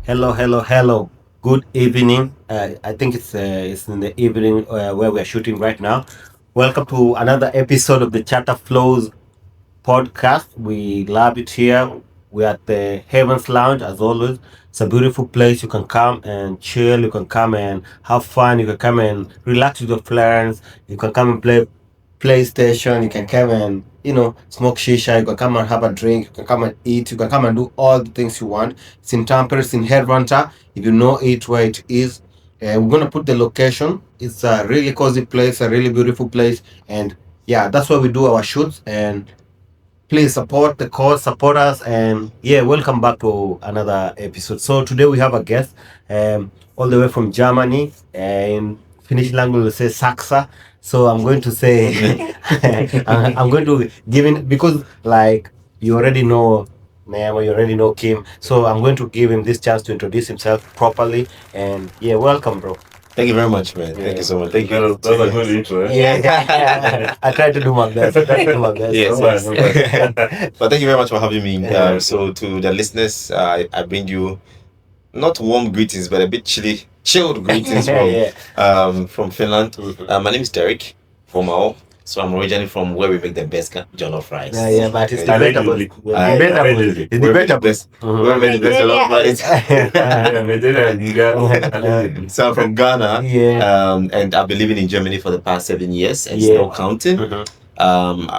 Hello, hello, hello. Good evening. I think it's in the evening where we are shooting right now. Welcome to another episode of the Charter Flows podcast. We love it here. We are at the Heavens Lounge as always. It's a beautiful place. You can come and chill. You can come and have fun. You can come and relax with your friends. You can come and play PlayStation. You can come and smoke shisha. You can come and have a drink. You can come and eat. You can come and do all the things you want. It's in Tampere. It's in Headhunter. If you know it where it is, we're gonna put the location. It's a really cozy place, a really beautiful place, and yeah, that's where we do our shoots. And please support the cause, support us, and yeah, welcome back to another episode. So today we have a guest, all the way from Germany, and Finnish language will say Saksa. So I'm going to say, I'm going to give in because like you already know Nemo, you already know Kim. So I'm going to give him this chance to introduce himself properly. And yeah, welcome, bro. Thank you very much, man. Thank you so much. Thank you. That's a good intro. Yeah. I tried to do my best. Yes, No yes. bad. But thank you very much for having me. Yeah. So to the listeners, I bring you not warm greetings, but a bit chilled greetings Yeah. from Finland. My name is Derrick from Mao. So I'm originally from where we make the best jollof rice. Yeah, but it's I debatable. like Debatable. It's Where we make the debatable. best, where we make the best jollof rice. Yeah, Nigeria, you got So I'm from Ghana. Yeah. And I've been living in Germany for the past 7 years and Yeah. still counting.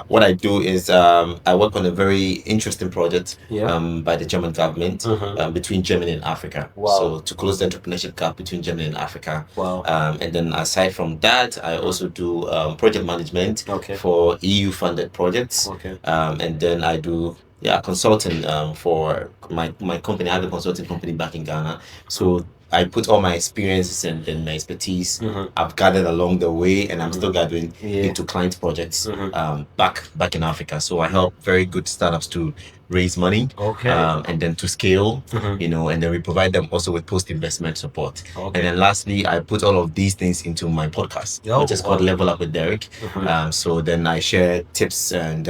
What I do is I work on a very interesting project Yeah. by the German government between Germany and Africa. Wow. So to close the entrepreneurship gap between Germany and Africa. Wow. And then aside from that, I also do project management Okay. for EU funded projects. Okay. And then I do consulting for my company. I have a consulting company back in Ghana. So I put all my experiences and my expertise I've gathered along the way, and I'm still gathering Yeah. into client projects back in Africa. So I help very good startups to raise money Okay. and then to scale, and then we provide them also with post-investment support. Okay. And then lastly, I put all of these things into my podcast, Oh, which is called wow. Level Up with Derrick. So then I share tips and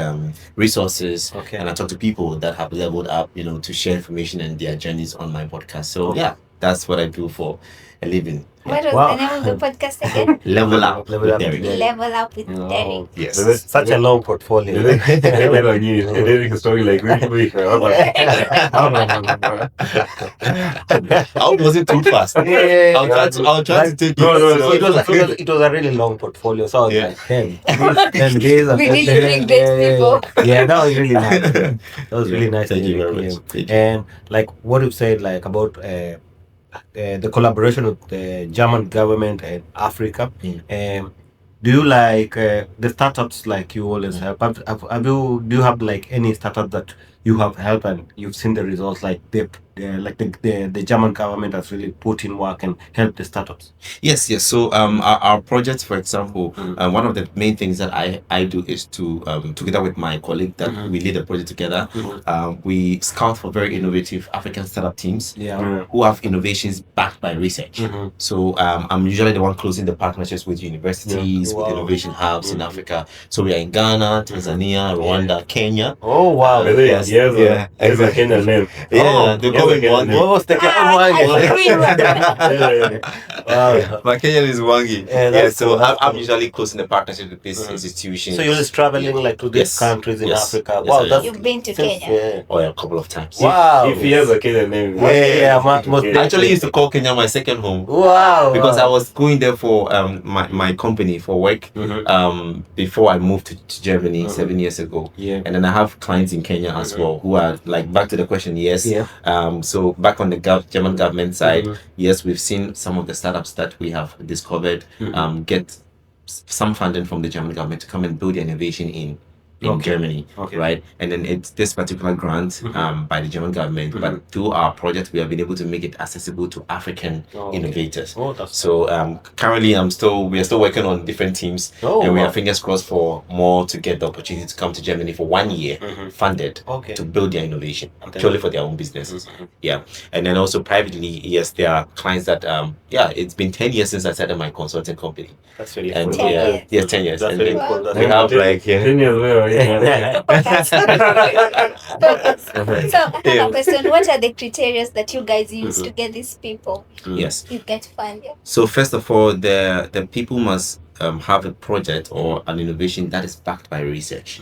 resources, Okay. and I talk to people that have leveled up, to share information and their journeys on my podcast. So Okay. yeah, that's what I do for a living. What was Wow. the name of the podcast again? Level Up Level with Up with Derrick. Derrick. Level Up with Derrick. Yes. Such a long portfolio. Derrick story like really quick. How was it too fast? Yeah. I'll try to take No, no, no. It was a really long portfolio. So I was Yeah. like, 10 days. We need to bring these people. Yeah, that was really nice. That was really nice. Thank you very Yeah. much. Thank you. And like what you've said, like about the collaboration with the German government and Africa. Do you like the startups like you always help? Do you have like any startup that you have helped and you've seen the results like the German government has really put in work and helped the startups? Yes. So our project, for example, one of the main things that I do is to together with my colleague that we lead the project together. We scout for very innovative African startup teams Yeah. who have innovations backed by research. So I'm usually the one closing the partnerships with universities, with Wow. innovation hubs in Africa. So we are in Ghana, Tanzania, Rwanda, Kenya. Oh wow. Yes. Yeah. It's a Kenyan name. Yeah, they call yes, me I Wangi. get it. What was the Wow. My Kenyan is Wangi. Yeah, that's So cool, that's I'm cool. usually closing the partnership with these institutions. So you're just traveling like to these Yes. countries in Yes. Africa. Yes, Wow, I that's You've been to since- Kenya? Yeah. Oh, yeah, a couple of times. Wow. If he has a Kenyan name, Yeah, must definitely. I actually used to call Kenya my second home. Wow. Because I was going there for my company for work before I moved to Germany 7 years ago. Yeah. And then I have clients in Kenya as well who are like, back to the question, yes. Yeah. So back on the German government side, yes, we've seen some of the startups that we have discovered get some funding from the German government to come and build their innovation in Okay. Germany, Okay. right? And then it's this particular grant by the German government, but through our project, we have been able to make it accessible to African Okay. innovators. Oh, that's So currently, we are still working on different teams, Oh, and we wow. are fingers crossed for more to get the opportunity to come to Germany for 1 year, funded okay. to build their innovation Okay. purely for their own businesses. Yeah, and then also privately, yes, there are clients that it's been 10 years since I started my consulting company, That's really and cool. 10 years. 10 years, That's and really then cool. That's we really have cool. like 10 years where are So I have a question. What are the criteria that you guys use to get these people? Yes. You get funding. So first of all, the people must have a project or an innovation that is backed by research.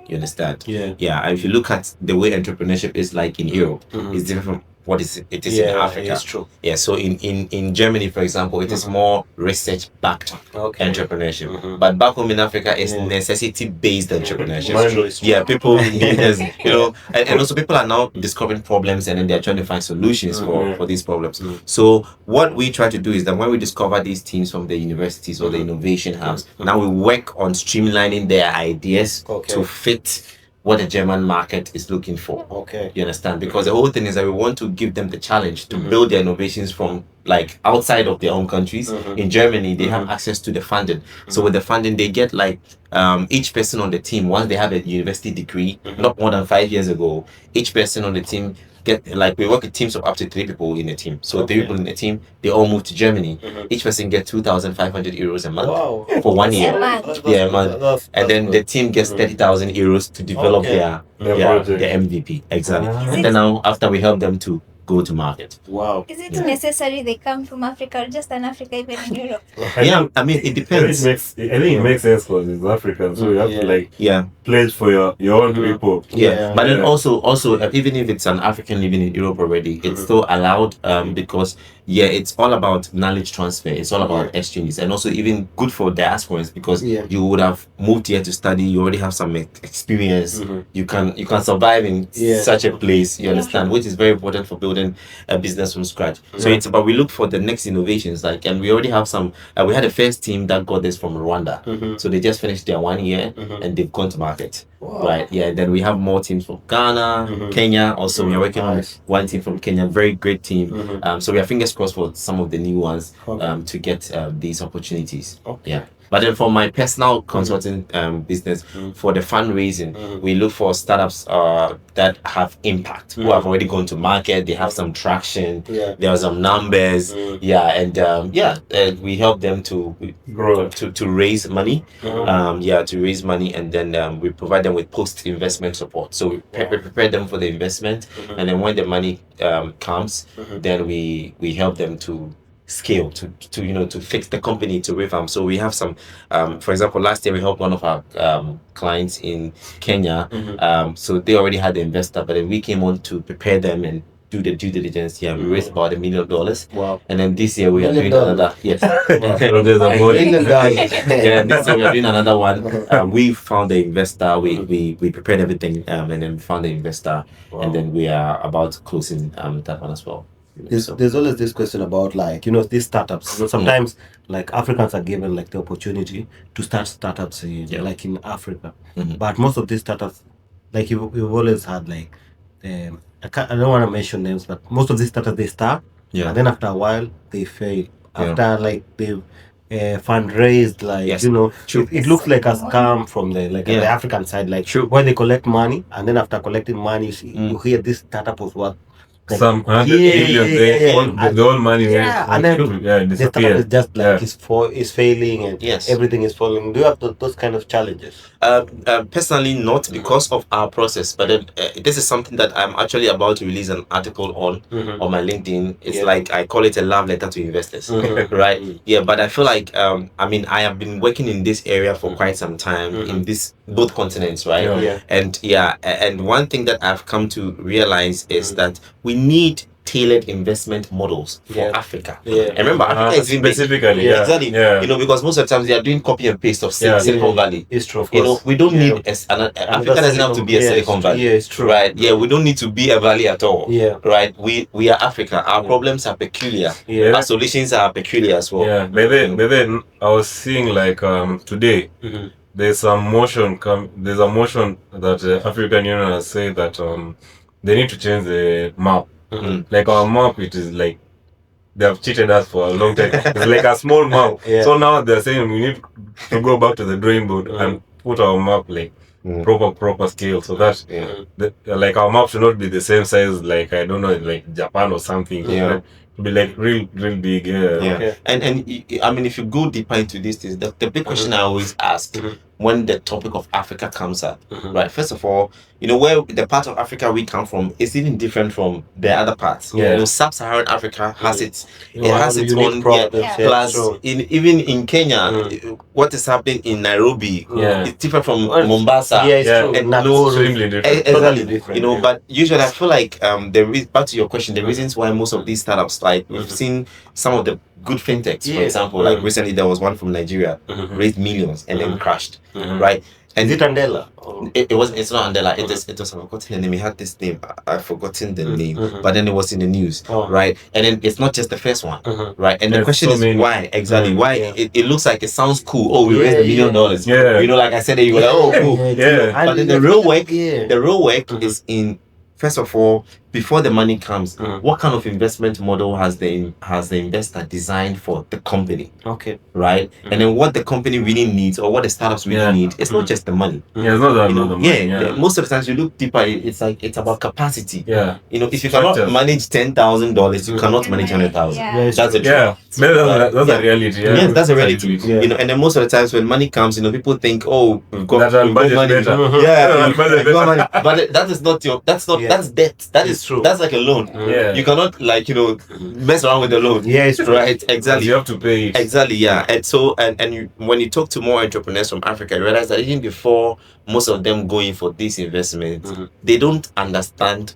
You understand? Yeah. Yeah. And if you look at the way entrepreneurship is like in Europe, it's different from what it is in Africa. It's true. Yeah. So in Germany, for example, it is more research backed entrepreneurship. But back home in Africa, it's necessity based entrepreneurship. It's true. Yeah, people need us, and also people are now discovering problems and then they're trying to find solutions for these problems. So what we try to do is that when we discover these teams from the universities or the innovation hubs, now we work on streamlining their ideas to fit what the German market is looking for. Okay. You understand? Because the whole thing is that we want to give them the challenge to build their innovations from like outside of their own countries. In Germany, they have access to the funding. So with the funding, they get like each person on the team, once they have a university degree, not more than 5 years ago, each person on the team get like we work with teams of up to 3 people in a team. So 3 people in the team, they all move to Germany. Each person gets 2,500 euros a month for 1 year. Yeah, a month. And then the team gets 30,000 euros to develop their MVP. Exactly. And then now after we help them to go to market. Wow. Is it necessary they come from Africa or just an Africa even in Europe? Yeah, I mean it depends. I think it makes sense because it's African, so you have to like Yeah. pledge for your own people. Yeah. But then also even if it's an African living in Europe already, it's still allowed because it's all about knowledge transfer. It's all about exchanges, and also even good for diasporans because you would have moved here to study. You already have some experience. You can survive in such a place. You understand, which is very important for building a business from scratch. So it's about we look for the next innovations. Like, and we already have some. We had a first team that got this from Rwanda. So they just finished their 1 year and they've gone to market. Wow. Right. Yeah. Then we have more teams from Ghana, Kenya. Also, we are working on one team from Kenya. Very great team. So we are fingers crossed for some of the new ones to get these opportunities. Yeah. But then for my personal consulting business, for the fundraising, we look for startups that have impact, who have already gone to market, they have some traction, there are some numbers, and we help them to Grow. to raise money, to raise money, and then we provide them with post-investment support. So we prepare them for the investment, and then when the money comes, then we help them to scale to fix the company to revamp. So we have some for example, last year we helped one of our clients in Kenya. So they already had the investor, but then we came on to prepare them and do the due diligence. We raised about $1 million. Wow. And then this year we are doing another. Yes. This year we are doing another one. We found the investor. We prepared everything, and then we found the investor, and then we are about closing that one as well. There's always this question about these startups. Sometimes like Africans are given like the opportunity to start startups like in Africa, but most of these startups, like you've always had like I don't want to mention names, but most of these startups they start and then after a while they fail. After like they've fundraised, it looks like a scam from the African side, where they collect money and then after collecting money you hear this startup was worth some 100 million, the whole money and then the startup is just like it's failing and everything is falling. Do you have those kind of challenges? Personally not because of our process, but this is something that I'm actually about to release an article on my LinkedIn. It's like I call it a love letter to investors, right? But I feel like I have been working in this area for quite some time in this both continents, right? And one thing that I've come to realize is that we need tailored investment models for Africa. And remember, Africa is specifically exactly. Because most of the times they are doing copy and paste of Silicon Valley. It's true, of course. We don't need Africa doesn't have to be a Silicon Valley. It's true. Right? We don't need to be a valley at all. Right? We are Africa. Our problems are peculiar. Our solutions are peculiar as well. But then I was seeing like today there's a motion that African Union has said that they need to change the map. Like our map, it is like they have cheated us for a long time. It's like a small map. So now they're saying we need to go back to the drawing board and put our map like proper scale, so that like our map should not be the same size like I don't know, like Japan or something. Right? be like real big. Yeah. Yeah. Okay. And I mean, if you go deeper into these things, the big question I always ask when the topic of Africa comes up, right? First of all, where the part of Africa we come from is even different from the other parts. Yeah. Sub-Saharan Africa has its unique own problems. Yeah. plus True. even in Kenya, what is happening in Nairobi Yeah. is different from Well, Mombasa. Yeah, it's Yeah. true. And Not no- Extremely different. Exactly, different. but usually I feel like back to your question, the reasons why most of these startups, like we've seen some of the good fintechs, for Yeah. example, like recently there was one from Nigeria, raised millions and then crashed, right? And Is it Andela? Or- it's not Andela. It was I've forgotten the name. It had this name. I've forgotten the name, but then it was in the news, Oh. right? And then it's not just the first one, right? And the There's question so is many. why exactly? Why Yeah. it looks like it sounds cool. Oh, we Yeah, raised $1 million. Yeah. Like I said, you were like, oh, cool. Yeah. But then the real work, Yeah. the real work is in, first of all, before the money comes, what kind of investment model has the investor designed for the company, Okay. right? And then what the company really needs, or what the startups really need, it's not just the money. Yeah, it's not that. not the money, Yeah, most of the times you look deeper, it's about capacity. Yeah. If you cannot Structures. manage $10,000, you cannot manage 100,000. Yeah. Yeah, it's That's true. the truth. Yeah. Maybe that's Yeah. a reality. Yeah. Yes, that's a reality. Yeah. And then most of the times when money comes, people think, oh, we've got, That we've got budget money. better. Yeah, Budget better. we've got money. But that is not that's debt. That is It's true. That's like a loan. Yeah. You cannot mess around with the loan. Yeah, it's true. Right, exactly. You have to pay it. Exactly, yeah. And so, when you talk to more entrepreneurs from Africa, you realize that even before most of them going for these investments, they don't understand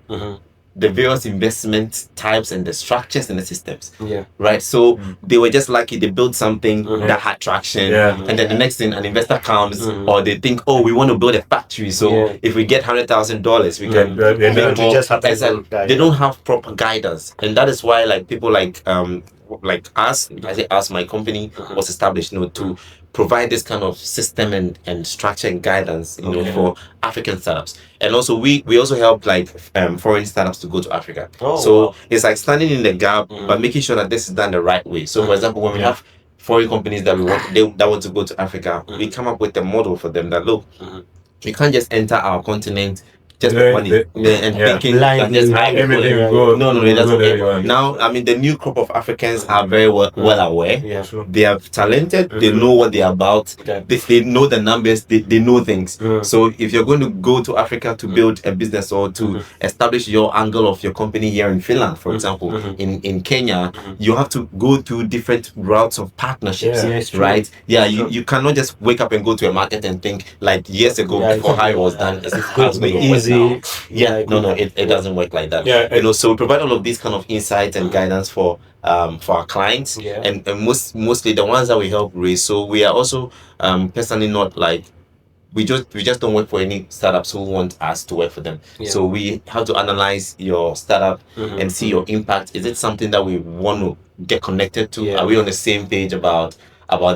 the various investment types and the structures and the systems. Yeah. Right. So they were just lucky they built something that had traction. Yeah. And then the next thing, an investor comes or they think, oh, we want to build a factory. So Yeah. if we get $100,000, we can Yeah, yeah, make yeah. It more. just happens Exactly. all the time. They don't have proper guidance, and that is why people like us, I say us, my company was established, to provide this kind of system and structure and guidance, for African startups. And also we also help like foreign startups to go to Africa. Oh, So wow. it's like standing in the gap, but making sure that this is done the right way. So for example, when we have foreign companies that that want to go to Africa, we come up with a model for them that look, you can't just enter our continent just with money and thinking that Blindly, just how Everything Right. will go. no, it doesn't go there you work. want. Now, I mean, the new crop of Africans are very well aware. Yeah. Sure. They are talented. They know what they are about. Okay. They know the numbers. They know things. Mm. So if you're going to go to Africa to build a business or to establish your angle of your company here in Finland, for example, in Kenya, you have to go through different routes of partnerships, Yeah, it's true. right? Yeah, It's true. you cannot just wake up and go to a market and think like years ago Yeah, before it's how it was done. It's going to be easy. Yeah, no, it doesn't work like that. Yeah, So we provide all of these kind of insights and guidance for our clients, Yeah. and mostly the ones that we help raise. So we are also personally not like we just don't work for any startups who want us to work for them. Yeah. So we have to analyze your startup and see your impact. Is it something that we want to get connected to? Yeah. Are we on the same page about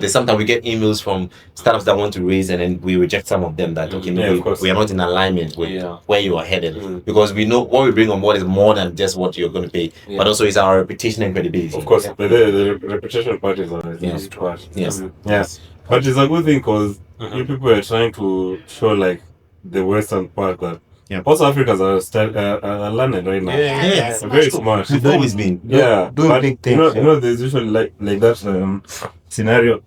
this? Sometimes we get emails from startups that want to raise, and then we reject some of them that okay, Yeah, maybe of course. we are not in alignment with Yeah. where you are headed, because we know what we bring on board is more than just what you're going to pay, but also it's our reputation and credibility. Of course, Yeah. but the reputation part is a Yes. huge part. Yes. Yes. But it's a good thing because you people are trying to show like the western part that also Africans are learning right now. Yeah. Yes. They're very smart. We've always been. Yeah, doing but big things, You know, there's usually like that scenario.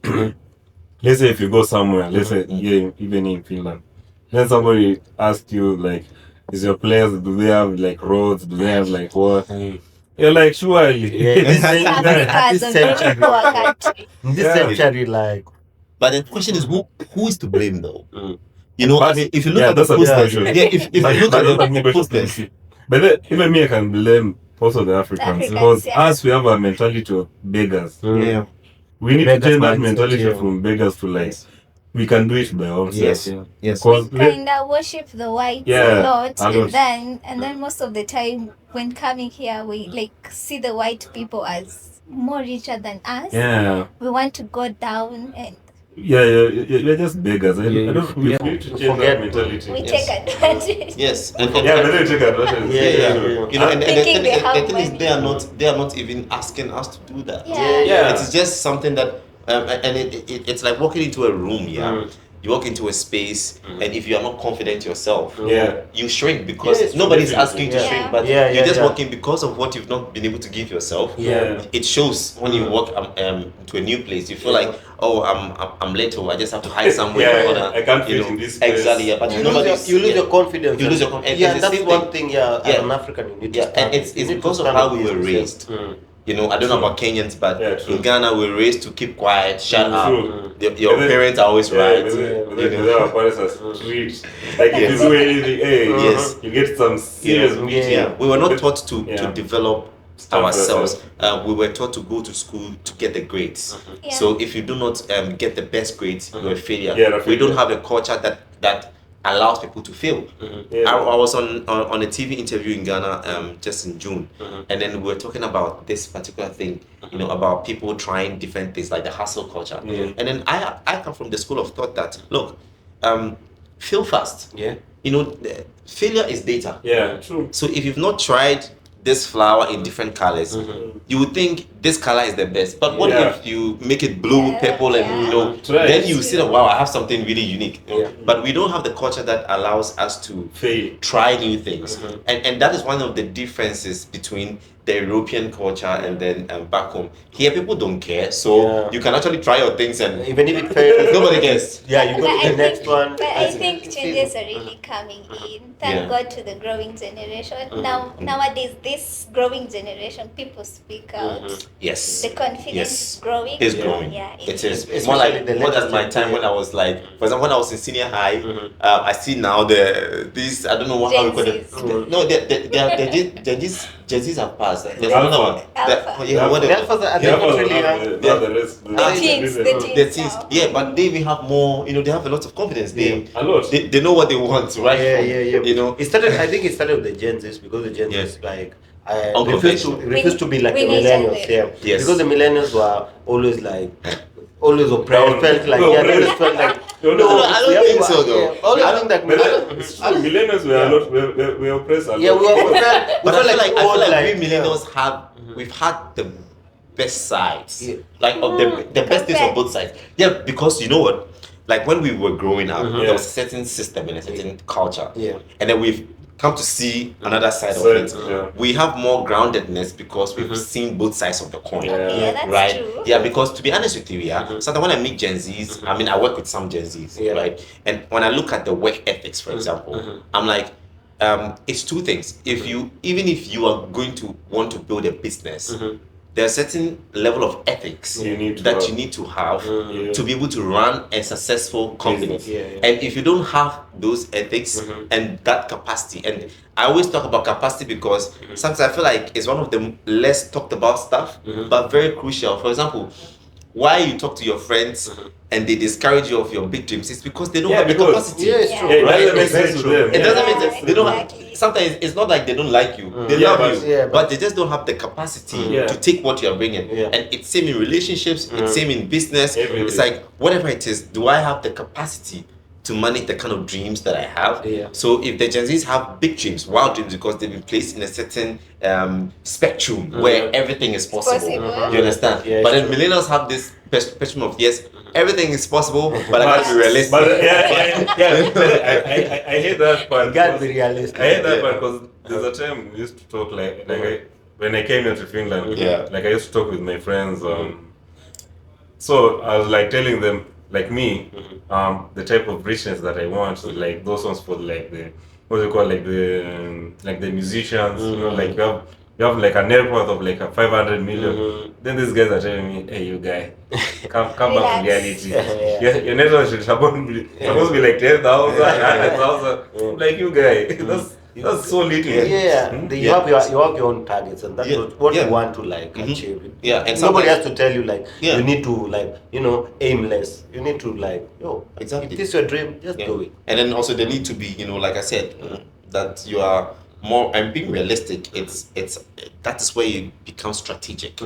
Let's say if you go somewhere, let's say even in Finland, then somebody asks you like, "Is your place? Do they have like roads? Do they have like what?" You're like, "Surely." Yeah. Africa is a very poor country. In this Yeah. century, like But the question is, who is to blame though? Mm. I mean, if you look Yeah, at the that's a post, good question. if you look at the posters, But then, even me, I can blame also the Africans, Africans, because yeah. us, we have a mentality of beggars. yeah, We need Beggars to change that mindset, mentality yeah. from beggars to like, we can do it by ourselves. yes, yes, Because Kinda worship the whites Yeah, a lot, a lot. and then most of the time when coming here, we like see the white people as more richer than us. yeah, We want to go down and we're just beggars. I Yeah, don't, we yeah. need to change Forget- that mentality. we Yes. take advantage. yes, Yeah, but then we take advantage. yeah. And Thinking they the have thing is, money. they are not even asking us to do that. Yeah. Yeah. It's just something that, and it's like walking into a room, you walk into a space, and if you are not confident yourself, you shrink because Yes, nobody's definitely. asking you to Yeah. shrink, but Yeah, you're just yeah. walking because of what you've not been able to give yourself. Yeah. It shows when you walk to a new place. You feel like, oh, I'm late, or I just have to hide somewhere. Yeah, in the corner, I can't you fit know. in this place. Exactly, yeah. But You nobody's lose your confidence. You lose your confidence. Yeah, And it's the that's same one thing. thing. Yeah, as Yeah. an African, you need to Yeah, stand. and it's you need to because of stand how we against were yourself. raised. You know, I don't know True. about Kenyans, but Yeah, true. in Ghana we're raised to keep quiet, shut True. up. Your And then- parents are always right. Our parents are strict. Like if Yes. you do anything, hey, Yes. you get some serious beating. Yeah, we were not taught to Yeah. develop Stand for ourselves. yourself. We were taught to go to school to get the grades. Yeah. So if you do not get the best grades, you're a failure. Yeah, We don't have a culture that allows people to fail. Yeah. I was on a TV interview in Ghana just in June, and then we were talking about this particular thing, you know, about people trying different things like the hustle culture. And then I come from the school of thought that look, fail fast. Yeah. You know, failure is data. Yeah, true. So if you've not tried this flower in different colors, you would think this color is the best. But what Yeah. if you make it blue, Yeah, purple, and yeah. you know, Try then it. you see that wow, I have something really unique. Yeah. But we don't have the culture that allows us to Fail. try new things, and that is one of the differences between the European culture and then back home. Here, people don't care, so Yeah. you can actually try your things and Even if it fails, nobody cares. Yeah, you go But to I the next think- one. But I think changes are really coming in. Thank Yeah. God to the growing generation. Nowadays, this growing generation, people speak out. Yes. The confidence Yes. is growing. It's Yeah. growing. Yeah, It is. Especially It's more like the more than latest my time when I was like, for example, when I was in senior high, I see now these I don't know what how we call it. Gen Zs. No, Gen Zs have passed. There's Alpha. another one. Alpha. Yeah, what The the, alphas are Yeah, literally the rest. The teens, the teens. the teens. now. Yeah, but they will have more. You know, they have a lot of confidence. A lot. They know what they want, right? Yeah. You know. It started. I think it started with the Gen Zs because the Gen Zs like Unconventional. refused to be like We the need millennials. them. Yeah. Yes. Because the millennials were always like. Always oppressed, Down. felt like No, yeah, they always felt like No, I don't yeah, think we so, were- though. Yeah, always think that But it's true. Millennials were a lot. We oppressed a lot. yeah, we felt But I feel like old, we millennials have we've had the best sides, Yeah. like of the best things of both sides. Yeah, because you know what, like when we were growing up, there was a certain system and a certain culture, Yeah. and then we've come to see another side of Side, it. yeah. We have more groundedness because we've seen both sides of the coin. Yeah, that's Right? true. Yeah, because to be honest with you, sometimes when I meet Gen Zs, I mean, I work with some Gen Zs, Yeah. right? And when I look at the work ethics, for example, I'm like, it's two things. Even if you are going to want to build a business, there's a certain level of ethics You need to that have. you need to have Yeah. to be able to run a successful company. Business. Yeah. And if you don't have those ethics and that capacity, and I always talk about capacity because sometimes I feel like it's one of the less talked about stuff, but very crucial. For example, why you talk to your friends and they discourage you of your big dreams, it's because they don't Yeah, have the because- capacity. Yeah, it's Yeah. true. Yeah, it Right? doesn't make It's very sense to true. them. It doesn't make Yeah, sense. They don't exactly. have, sometimes it's not like they don't like you. They Yeah, love but- you, yeah, but they just don't have the capacity Yeah. to take what you are bringing. Yeah. And it's same in relationships. It's same in business. Everything. It's like whatever it is, do I have the capacity to manage the kind of dreams that I have? Yeah. So if the Gen Zs have big dreams, wild dreams, because they've been placed in a certain spectrum where everything is possible. possible. You understand? Yeah, but it's then millennials have this spectrum of yes, everything is possible, but I can't be realistic. But I hate that part. You gotta because- be realistic. I hate that part because there's a time we used to talk when I came here to Finland. Yeah. Like I used to talk with my friends. So I was like telling them, like me, the type of richness that I want is like those ones for like the what do you call like the musicians. You know, like you have like a net worth of like a 500 million. Then these guys are telling me, hey, you guy, come back to Relax. reality. Yeah. Your net worth should supposed to be like 10,000, 100,000. Like you guy, that's so little. Yeah, you Yeah. have your own targets, and that's Yeah. what Yeah. you want to like achieve. Yeah, and nobody sometimes- has to tell you like Yeah. you need to like aim less. You need to like Exactly. If this is your dream, just Yeah. do it. And then also they need to be, like I said, that you are more and being realistic. It's that is where you become strategic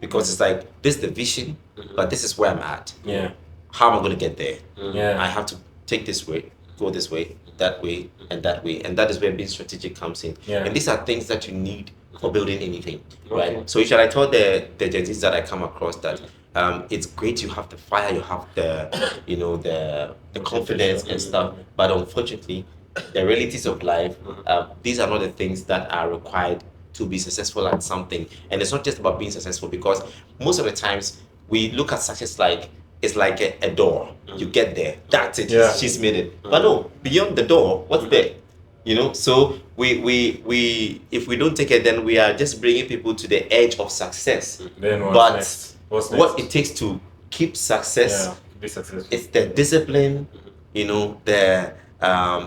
because it's like this is the vision, but this is where I'm at. Yeah. How am I going to get there? Yeah. I have to take this way, go this way, that way, and that way, and that is where being strategic comes in. Yeah. And these are things that you need for building anything, Okay. right? So usually I told the Gen Zs that I come across that it's great you have the fire, you have the the confidence and stuff, but unfortunately, the realities of life, these are not the things that are required to be successful at something. And it's not just about being successful, because most of the times we look at success like it's like a door. You get there, that's it. Yeah. She's made it. But no, beyond the door, what's there? So we if we don't take it, then we are just bringing people to the edge of success. Then what's But next? What's what next? it takes to keep success, Yeah, be successful. it's the discipline,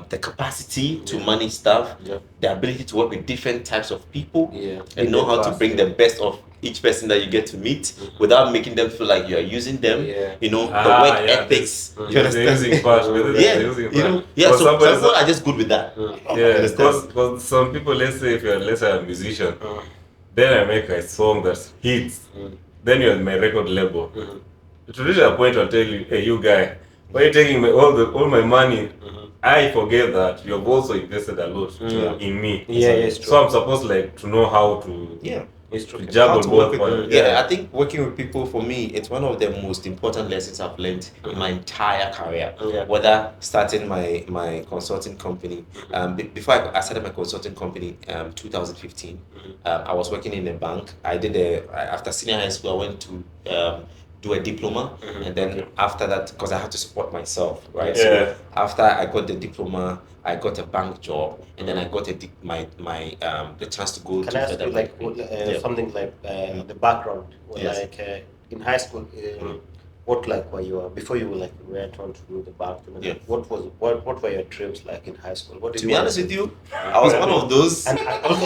the capacity to manage stuff, the ability to work with different types of people, and know how to bring the best of each person that you get to meet without making them feel like you are using them. The work ethics. You The understand? using part. Yeah, The using part. So Because some somebody's- people are just good with that. Yeah, Understand? because some people, let's say if you're a musician, then I make a song that hits, then you're in my record label. To reach a point, I'll tell you, hey, you guy, why are you taking all my money? I forget that you've also invested a lot in me. Yeah, it's true. So I'm supposed to know how to It's true. to How juggle to work both with- parts. yeah, I think working with people, for me, it's one of the most important lessons I've learned in my entire career. Yeah. Whether starting my consulting company, before I started my consulting company, 2015, I was working in a bank. I did after senior high school, I went to do a diploma, and then after that, because I had to support myself, right? Yeah. So after I got the diploma, I got a bank job, and then I got the chance to go Can to I ask further you like banking. something like the background? Yes. Like in high school, what like were you before you went on to do the bank? Yeah. What were your dreams like in high school? What did To you be want honest to with do? you, I was one of those. And also,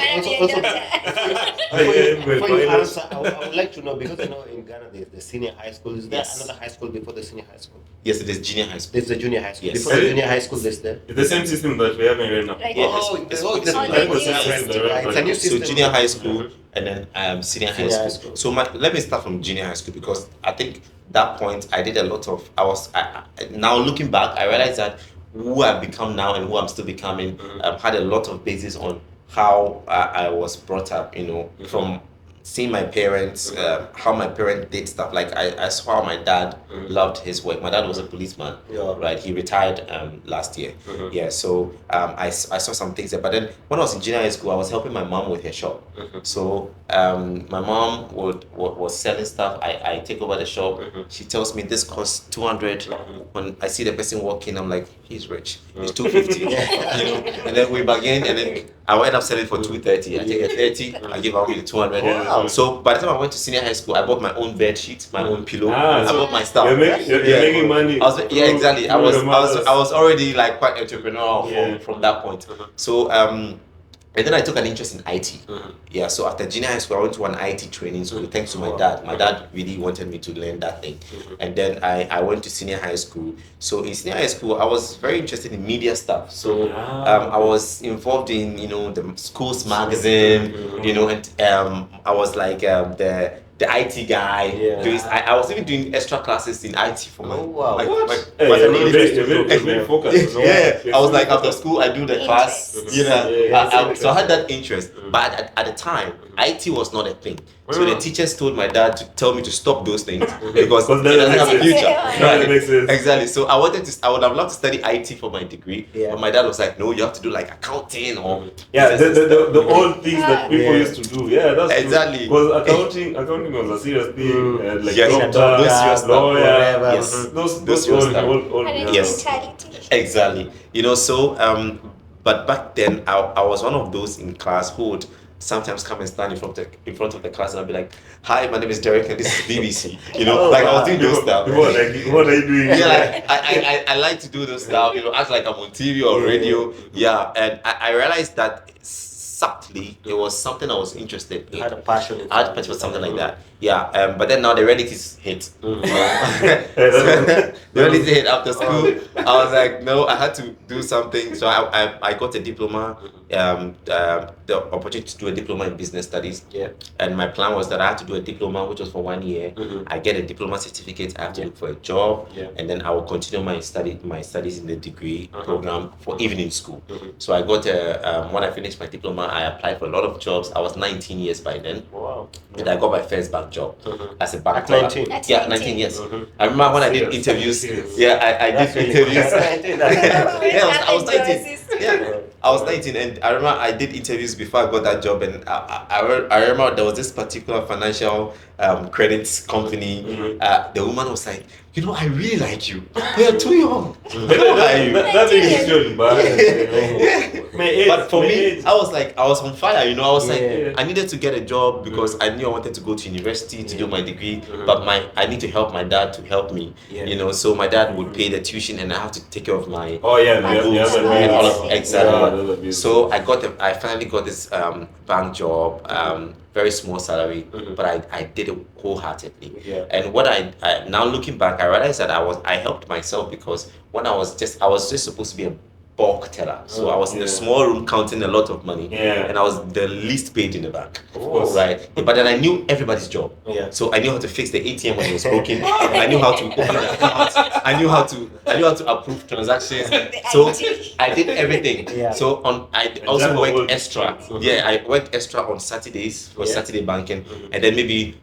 before you answer, I would like to know, because in Ghana there's the senior high school. Is there Yes. another high school before the senior high school? Yes, it is junior high school. There's the junior high school. Yes. Before the junior high school, there's the It's the same system that we're having right now. Right. Yeah, Oh, it's- oh, it's- the Oh, new the system. new Right, it's a new So system. junior high school and then senior high Senior high school. school. So let me start from junior high school, because I think that point I did a lot of. Now looking back, I realized that who I've become now and who I'm still becoming had a lot of basis on how I was brought up. From seeing my parents, how my parents did stuff. Like I saw how my dad loved his work. My dad was a policeman, Yeah. right? He retired last year. Yeah, so I saw some things there. But then when I was in junior high school, I was helping my mom with her shop. So my mom was selling stuff. I take over the shop. She tells me this costs 200. When I see the person walking, I'm like, he's rich. He's 250. And then we bargain, and then I will end up selling for 230. I take a 30. I give her only 200. Wow. So by the time I went to senior high school, I bought my own bed sheets, my own pillow. Ah, I so bought my stuff. You're making money. Yeah, exactly. I through was your mother's- I was already like quite entrepreneurial Yeah. from that point. So and then I took an interest in IT. Yeah, so after junior high school, I went to an IT training school thanks to my dad. My dad really wanted me to learn that thing. And then I went to senior high school. So in senior high school, I was very interested in media stuff. So I was involved in, the school's magazine, and I was like the IT guy. Yeah. I was even doing extra classes in IT for my. Oh, wow. my- What? my- Hey, my- you're very focused. yeah, I was like after school I do the class, Interest. so I had that interest. But at the time, IT was not a thing. So the teachers told my dad to tell me to stop those things because Because it that doesn't have a makes future. sense. That makes sense. Exactly. So I would have loved to study IT for my degree, Yeah. but my dad was like, no, you have to do like accounting or Yeah, business the stuff. old things that people Yeah. used to do. Yeah, that's true. Exactly. Because accounting was a serious thing. Like Yes, doctor, those serious stuff. lawyer, Whatever. Yes. those serious old, stuff. old. Parent Yes. mentality. Exactly. So but back then I was one of those in class who would sometimes come and stand in front of the class and I'd be like, hi, my name is Derrick and this is BBC. Oh, like I was wow. doing those stuff. What are you doing? Yeah, like, I like to do those stuff, act like I'm on TV or radio. Yeah, and I realized that subtly it was something I was interested in. I had a passion. I had passion for something like that. Yeah, but then now the realities hit. That's- The reality hit after school. I was like, no, I had to do something. So I got a diploma, the opportunity to do a diploma in business studies. Yeah. And my plan was that I had to do a diploma, which was for 1 year. I get a diploma certificate. I have to look for a job, Yeah. and then I will continue my studies in the degree program for evening school. So I got when I finished my diploma, I applied for a lot of jobs. I was 19 years by then. Wow. And I got my first bank job as a bank At teller. 19? At Yeah, 19. 19 years. I remember when I did Serious. interviews. Serious. Yeah, I That's did really interviews. cool. Yeah, I was 19. Sister. Yeah, I was 19, and I remember I did interviews before I got that job, and I remember there was this particular financial credits company. The woman was like, you know, I really like you. You're too young. I don't like you. That thing is good, but But for me, I was on fire, you know. I was like, Yeah. I needed to get a job because I knew I wanted to go to university to do my degree, but I need to help my dad to help me, Yeah. you know. So my dad would pay the tuition, and I have to take care of my oh yeah, my the books other and all bills. of Yeah, exactly. the other bills. So I finally got this bank job, very small salary, but I did it wholeheartedly. Yeah. And what I now looking back, I realized that I helped myself because when I was just supposed to be a bulk teller. So I was in a small room counting a lot of money, Yeah. and I was the least paid in the bank. Of course. Right? But then I knew everybody's job. Yeah. So I knew how to fix the ATM when it was broken. I knew how to open the account. I knew how to approve transactions. So I did everything. Yeah. So I also Jack of all worked extra. Yeah, I worked extra on Saturdays for Saturday banking, and then maybe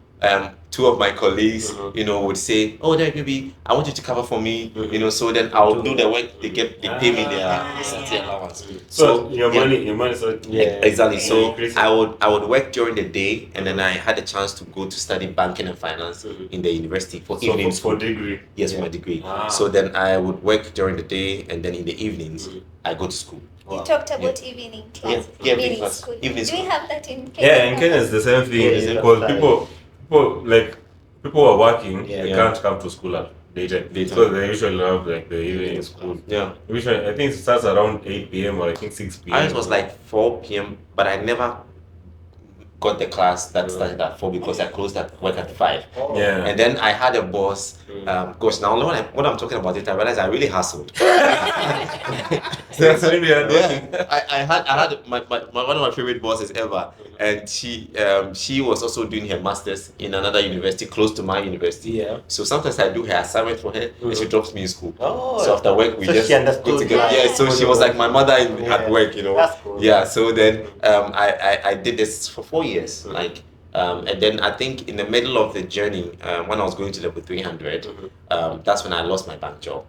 two of my colleagues, you know, would say, "Oh, Derrick, maybe I want you to cover for me," you know. So then I'll do the work. They pay me their Saturday allowance. So your money. So Yeah. Exactly. So Increase. I would work during the day, and then I had a chance to go to study banking and finance in the university for So evening for school. degree. Yes, for my degree. Wow. So then I would work during the day, and then in the evenings I go to school. You talked about evening class. Yeah, evening Evening class. school. Evening Do we school. have that in Kenya? Yeah, in Kenya it's the same thing Yeah, because that's people who are working, Yeah. they Yeah. can't come to school at daytime. Daytime. So they usually have like the evening school. Yeah. Usually, I think it starts around 8 p.m. or I think 6 p.m. Ours was like 4 p.m., but I never got the class that started at 4 because I closed at work at 5. Yeah. And then I had a boss. Gosh, now when I'm talking about it, I realize I really hustled. That's really hard working. Yeah, I had my one of my favorite bosses ever, and she was also doing her masters in another university close to my university. Yeah. So sometimes I do her assignment for her, and she drops me in school. Oh. So after work we So just she understood go together. that. Yeah. So she was like my mother at work, you know. That's cool. Yeah. So then I did this for 4 years, like. And then I think in the middle of the journey, when I was going to level 300, that's when I lost my bank job.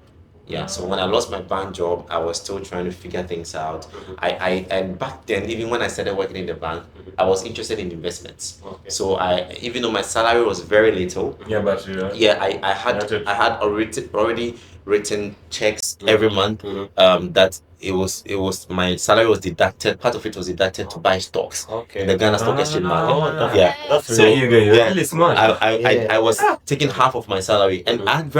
Yeah, so when I lost my bank job, I was still trying to figure things out. And back then, even when I started working in the bank, I was interested in investments. Okay. So even though my salary was very little, Yeah, but yeah, I had already written checks every month. That it was my salary was deducted. Part of it was deducted to buy stocks Okay. in the Ghana Stock Exchange market. that's- Yeah. That's So really you're really smart. I was taking half of my salary, and I had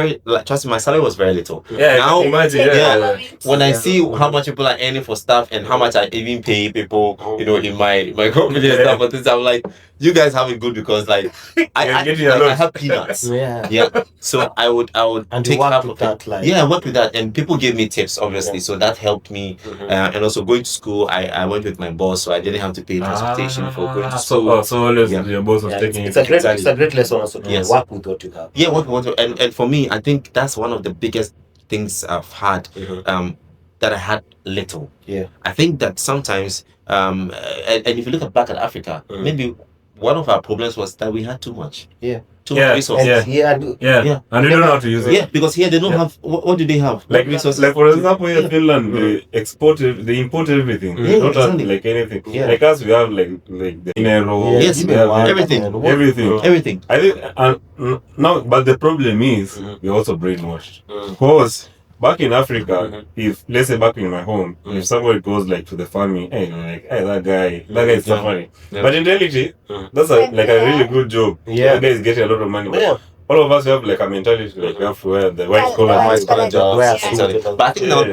trust me, my salary was very little. Yeah, Now, imagine. yeah. Yeah. When I see how much people are earning for stuff and how much I even pay people, you know, in my company and stuff, but this, I'm like, you guys have it good because like You're getting a lot. I have peanuts. Yeah. Yeah. So I would And you take work half with of that, it. like- Yeah, I worked with that, and people gave me tips, obviously. So that helped me. And also going to school, I went with my boss, so I didn't have to pay transportation for going to school. So always Yeah. your boss was Yeah, taking it's a great, Exactly. it's a great lesson also to Yes. work with what you have. Yeah, and for me, I think that's one of the biggest things I've had. That I had little. Yeah. I think that sometimes, and if you look back at Africa, maybe one of our problems was that we had too much. Yeah. Too much Yeah. resources. And Yeah. yeah, Yeah, and they don't know how to use it. Yeah, because here they don't Yeah. have. What do they have? Like resources. like for example, here in Finland, they import everything. They don't have exactly. like anything. Yeah. Like us, we have like the mineral. Yeah, Yes, we have everything. everything. Everything. I think now, but the problem is we're also brainwashed. Because back in Africa, if let's say back in my home, if somebody goes like to the farming, hey, you know, like, hey, that guy is suffering. Yeah. But in reality, that's like a really good job. Yeah. That guy is getting a lot of money. But Yeah. all of us have like a mentality like we have to wear the white Well, collar. well, White collar jobs. Yeah. Exactly. But I think now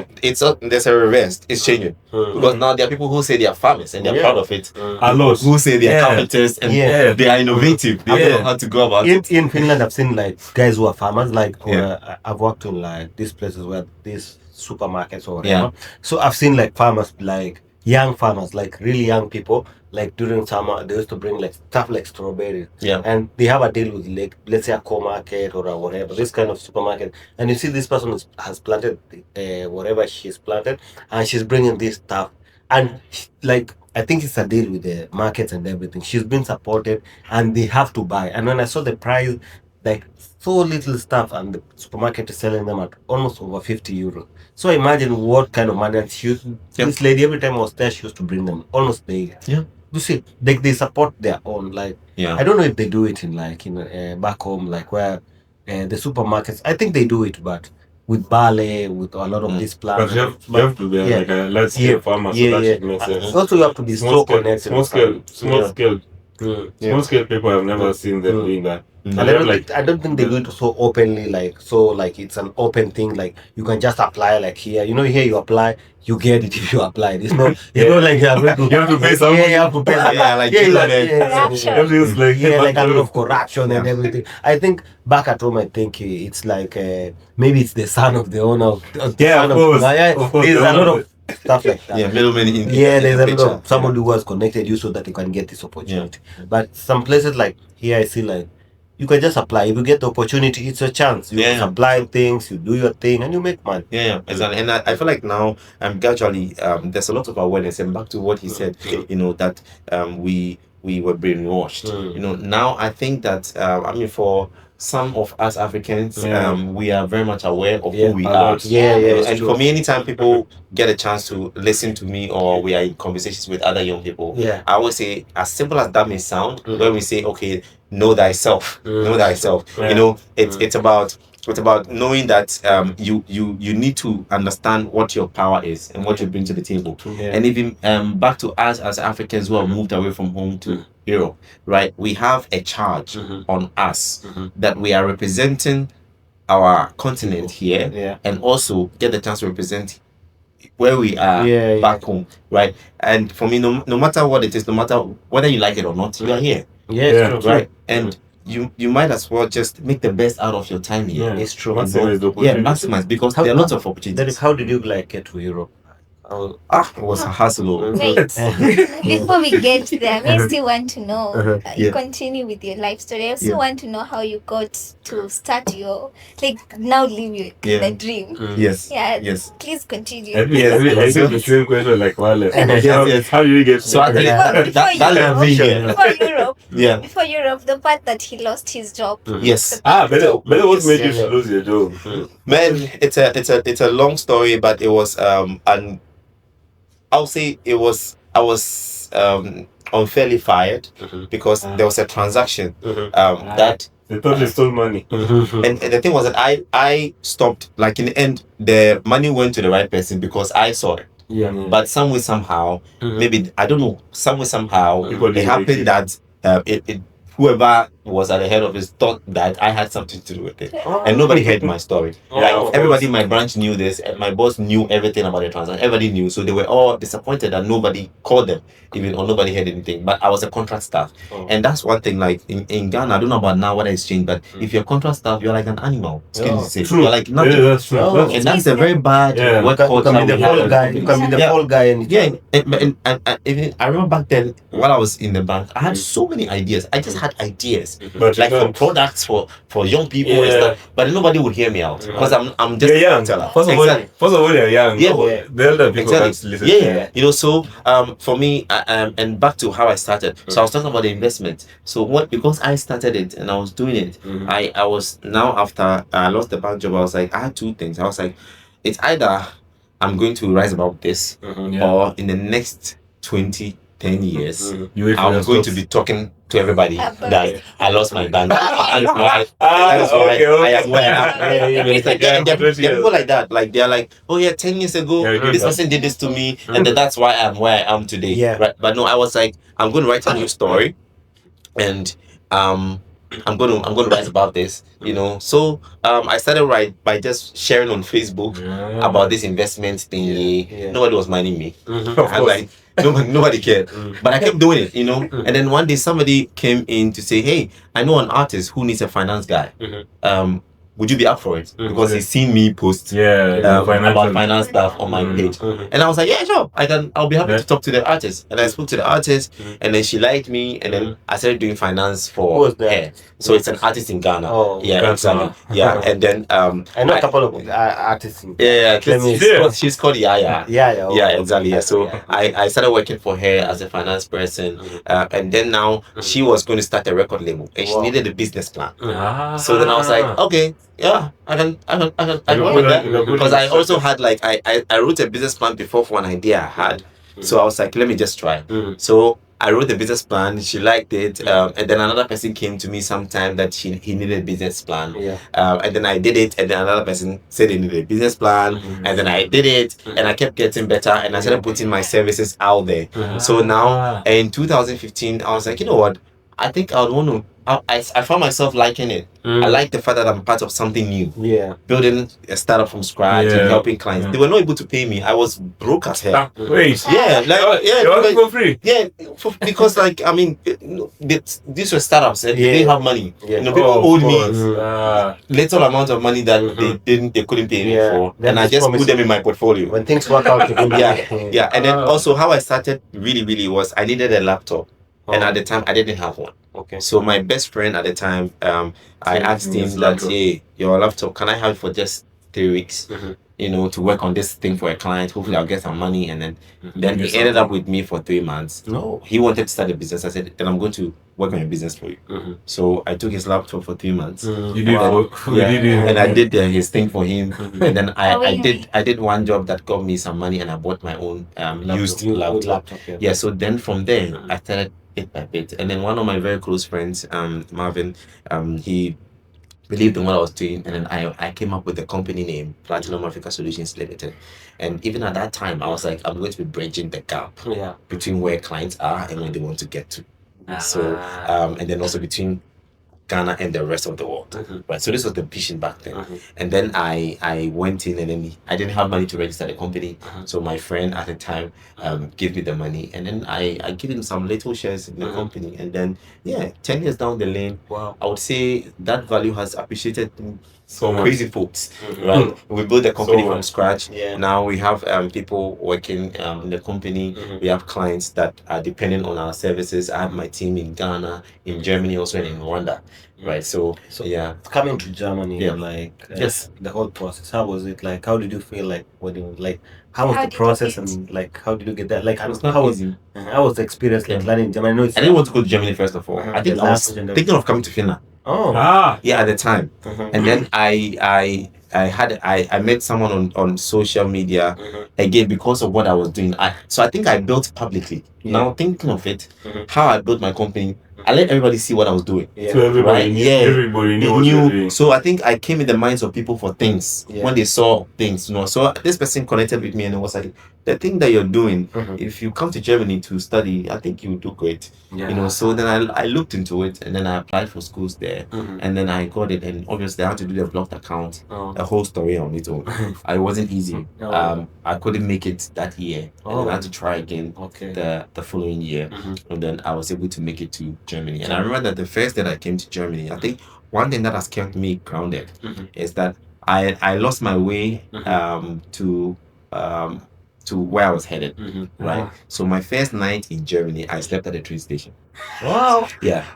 there's a reverse. It's changing because now there are people who say they are farmers and they're Yeah. proud of it. A lot. Who say they are Yeah. carpenters and Yeah. they are innovative. They Yeah. know how to go about it. In Finland, I've seen like guys who are farmers. Like Yeah. I've worked in like these places where these supermarkets or whatever. Yeah. So I've seen like farmers, like young farmers, like really young people. Like during summer, they used to bring like stuff like strawberries. Yeah. And they have a deal with like, let's say a co-market or a whatever, this kind of supermarket. And you see this person has planted whatever she's planted, and she's bringing this stuff. And like I think it's a deal with the markets and everything. She's been supported, and they have to buy. And when I saw the price, like so little stuff, and the supermarket is selling them at almost over 50 euros. So imagine what kind of money. And this lady, every time I was there, she used to bring them almost daily. Yeah. You see, they support their own. Like, Yeah. I don't know if they do it in back home, like where the supermarkets. I think they do it, but with barley, with a lot of these plants. But you have to be like a large scale farmer, so that should make sense. Also, you have to be so connected. Small scale people have never seen them doing that. And I don't think they do it so openly, like it's an open thing. Like you can just apply, like here. Here you apply, you get it if you apply. It's not, like you have to pay something. Yeah, you have to pay. Corruption. Everything's like like a lot of corruption and everything. I think back at home, I think it's like maybe it's the son of the owner. Of course. There's a lot of stuff like that. Yeah, middlemen in there's in a picture. lot of somebody who has connected you so that you can get this opportunity. But some places like here, I see like you can just apply. If you get the opportunity, it's a chance. You apply things, you do your thing, and you make money. Yeah, exactly. And I feel like now gradually there's a lot of awareness, and back to what he said, that we were brainwashed. Now I think that for some of us Africans, we are very much aware of who we are. And for me, anytime people get a chance to listen to me or we are in conversations with other young people, I always say, as simple as that may sound, when we say, okay, know thyself, know thyself. It's about knowing that you need to understand what your power is and what you bring to the table. And even back to us as Africans who have moved away from home to Europe, right? We have a charge on us that we are representing our continent here, and also get the chance to represent where we are back home, right? And for me, no matter what it is, no matter whether you like it or not, you are here. Right? And you might as well just make the best out of your time here. It's true. Maximize, because there are lots of opportunities. Derrick, how did you get to Europe? It was a hassle. Wait, before we get there, I still want to know. You continue with your life story. I still want to know how you got to start your now live the dream. Yes. Yeah. Yes. Please continue. I think the same question like Wallace. How do you get? So I think before Europe. Yeah. Before Europe, the part that he lost his job. Yes. But what made you lose your job? Man, it's a long story, but it was I'll say I was unfairly fired because there was a transaction that they thought they stole money. And the thing was that I stopped. Like in the end, the money went to the right person because I saw it. But some way somehow, maybe I don't know. Some way somehow, it happened that whoever was at the head of it thought that I had something to do with it, and nobody heard my story. Everybody in my branch knew this, and my boss knew everything about the transaction. Everybody knew, so they were all disappointed that nobody called them, or nobody heard anything. But I was a contract staff, and that's one thing. Like in Ghana, I don't know about now what has changed, but if you're contract staff, you're like an animal. You're like nothing. That's true. And that's a very bad work culture. You can be the whole guy. You can be the whole guy, and even I remember back then while I was in the bank, I had so many ideas. I just had ideas. But like for products for young people and stuff, but nobody would hear me out because I'm just young. First of all, you're young. The elder people can't listen. So for me, and back to how I started. So I was talking about the investment. So because I started it and I was doing it, I was now after I lost the bank job, I was like, I had two things. I was like, it's either I'm going to rise above this, or in the next 10 years, I'm going to be talking to everybody that I lost my bank. I am where I am. It's like there are people like that. Like they're like, oh yeah, 10 years ago, this person did this to me, and that's why I'm where I am today. Right? But no, I was like, I'm going to write a new story, and I'm going to write about this. So I started by just sharing on Facebook about this investment thing. Nobody was minding me. Nobody cared, but I kept doing it, and then one day somebody came in to say, hey, I know an artist who needs a finance guy. would you be up for it? Because he's seen me post Yeah, about finance stuff on my page. And I was like, yeah, sure, I'll be happy to talk to the artist. And I spoke to the artist, and then she liked me, and then I started doing finance for her. So it's an artist in Ghana. Oh, yeah, Ghana. exactly. Yeah, and then I know a couple of artists. She's called Yaya. Yeah, exactly. Yeah. So Yeah. I started working for her as a finance person, and then now she was going to start a record label, and she needed a business plan. So then I was like, okay, yeah, I can work with that, because I also had like I wrote a business plan before for an idea I had. So I was like, let me just try. So I wrote the business plan. She liked it, and then another person came to me sometime that he needed a business plan. And then I did it, and then another person said they needed a business plan, and then I did it, and I kept getting better, and I started putting my services out there. So now in 2015, I was like, you know what? I think I would want to. I found myself liking it. I like the fact that I'm part of something new. Yeah. Building a startup from scratch and helping clients. They were not able to pay me. I was broke as hell. Wait. Yeah, like You're working for free. Yeah, because like I mean, these were startups and they didn't have money. Yeah. You know, people owed me Little amount of money that they couldn't pay me for, They and I just put them in my portfolio. When things work out, you can Yeah, and then also how I started really was I needed a laptop, and at the time I didn't have one. Okay. So my best friend at the time, I asked him that, hey, your laptop, can I have it for just 3 weeks? You know, to work on this thing for a client. Hopefully I'll get some money. And then he ended up with me for 3 months. No. He wanted to start a business. I said, then I'm going to work on a business for you. So I took his laptop for 3 months. You did and I did his thing for him. And then I did one job that got me some money, and I bought my own used laptop. Yeah, so then from there I started bit by bit. And then one of my very close friends, Marvin, he believed in what I was doing, and then I came up with the company name, Platinum Africa Solutions Limited. And even at that time, I was like, I'm going to be bridging the gap between where clients are and where they want to get to. So, and then also between Ghana and the rest of the world. Right. So this was the vision back then. And then I went in, and then I didn't have money to register the company. So my friend at the time gave me the money, and then I gave him some little shares in the company. And then 10 years down the lane, I would say that value has appreciated so crazy folks. Right. We built the company from scratch. Now we have people working in the company. We have clients that are dependent on our services. I have my team in Ghana, in Germany, also, and in Rwanda. Right. So coming to Germany, like yes, the whole process. How was it? Like, how did you feel like when you like? How was the process, and like how did you get that? Like, how was the experience like learning German? I didn't want to go to Germany first of all. I think I was thinking of coming to Finland. At the time. And then I met someone on social media again because of what I was doing. So I think I built publicly. Now thinking of it, how I built my company, I let everybody see what I was doing. So everybody knew what you were doing. So I think I came in the minds of people for things when they saw things. You know, so this person connected with me and it was like, the thing that you're doing, if you come to Germany to study, I think you will do great. You know, so then I looked into it, and then I applied for schools there, and then I got it, and obviously I had to do the blocked account, a whole story on its own. It wasn't easy. I couldn't make it that year, and then I had to try again the following year, and then I was able to make it to Germany. And I remember that the first day that I came to Germany, I think one thing that has kept me grounded is that I lost my way to where I was headed, right? So my first night in Germany, I slept at the train station. Wow. Yeah.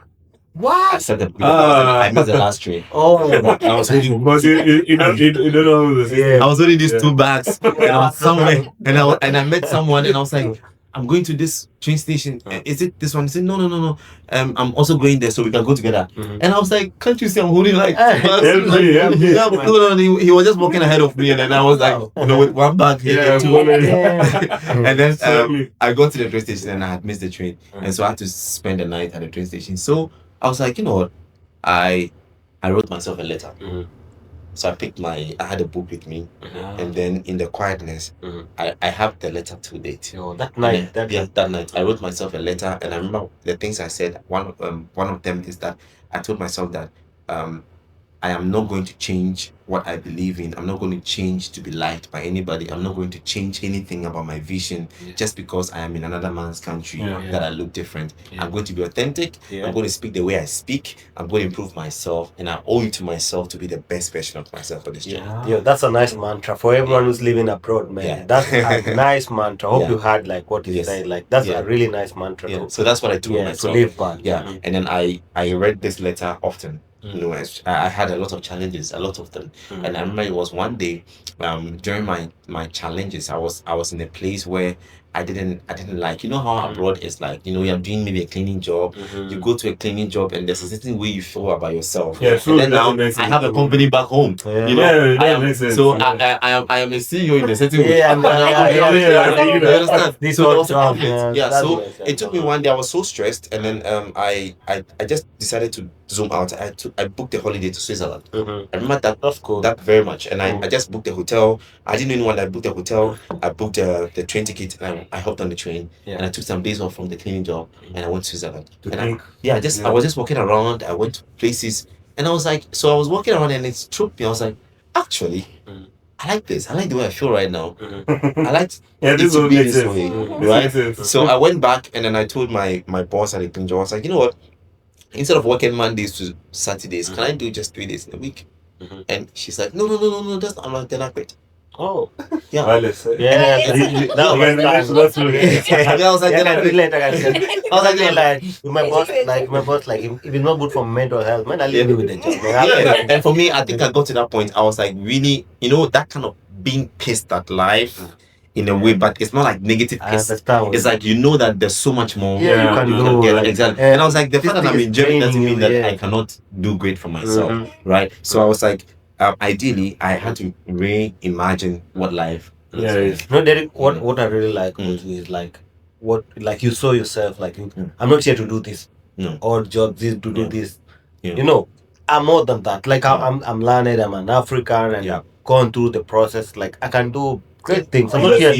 What? I slept at I missed the last train. I was holding. But you don't know the system. I was holding these 2 bags, and I was somewhere, and I met someone, and I was like, I'm going to this train station. Is it this one? He said, no. I'm also going there, so we can go together. And I was like, can't you see I'm holding like 2 bags? No, he was just walking ahead of me, and then I was like, with 1 bag here, 2. And then I got to the train station, and I had missed the train, and so I had to spend the night at the train station. So I was like, you know what, I wrote myself a letter. So I had a book with me, and then in the quietness, I have the letter to date. That night, that night, I wrote myself a letter, and I remember the things I said. One of them is that I told myself that I am not going to change what I believe in. I'm not going to change to be liked by anybody. I'm not going to change anything about my vision just because I am in another man's country that I look different. I'm going to be authentic. I'm going to speak the way I speak. I'm going to improve myself, and I owe it to myself to be the best version of myself for this job. Yeah, that's a nice mantra for everyone who's living abroad, man. Yeah. That's a nice mantra. Hope you heard like what you said. Like that's a really nice mantra. Yeah. So that's what I told to myself. live by. Yeah. And then I read this letter often. You know, I had a lot of challenges, a lot of them, and I remember it was one day, during my challenges, I was in a place where I didn't like, you know how abroad is like, you know, you're doing maybe a cleaning job, you go to a cleaning job and there's a certain way you feel about yourself. Yeah, and then now I have a company back home. You know, I am a CEO in a certain way. You understand? So it took me one day. I was so stressed, and then I just decided to zoom out. I booked a holiday to Switzerland. I remember that very much, and I just booked a hotel. I didn't know anyone. I booked a hotel. I booked the train ticket, and I hopped on the train, and I took some days off from the cleaning job, and I went to Switzerland. I was just walking around. I went to places, and I was like, so I was walking around, and it struck me. I was like, actually, I like this. I like the way I feel right now. I like this to will be make this sense. way, Makes right? sense. So I went back, and then I told my boss at the cleaning job, I was like, you know what? Instead of working Mondays to Saturdays, can I do just 3 days in a week? And she's like, no, that's not. I'm like, then I quit. Oh, yeah. Well, let's say. That's really I was like, I then I quit. relate. I was like, my boss, like, if it's not good for mental health, man, I'll leave you with the job. Yeah. And for me, I think I got to that point. I was like, really, you know, that kind of being pissed at life in a way, but it's not like negative piss. It's like, you know that there's so much more you can do. get. Like, Exactly. And I was like, the fact that I'm in Germany doesn't mean that yeah. I cannot do great for myself, right? So I was like, ideally, I had to reimagine what life is. No, Derrick, what I really like with you is like, what, like you saw yourself, like, I'm not here to do this, or job this, to do this. You know, I'm more than that. Like, I'm learned, I'm an African, and gone through the process. Like, I can do great things. I'm not here. I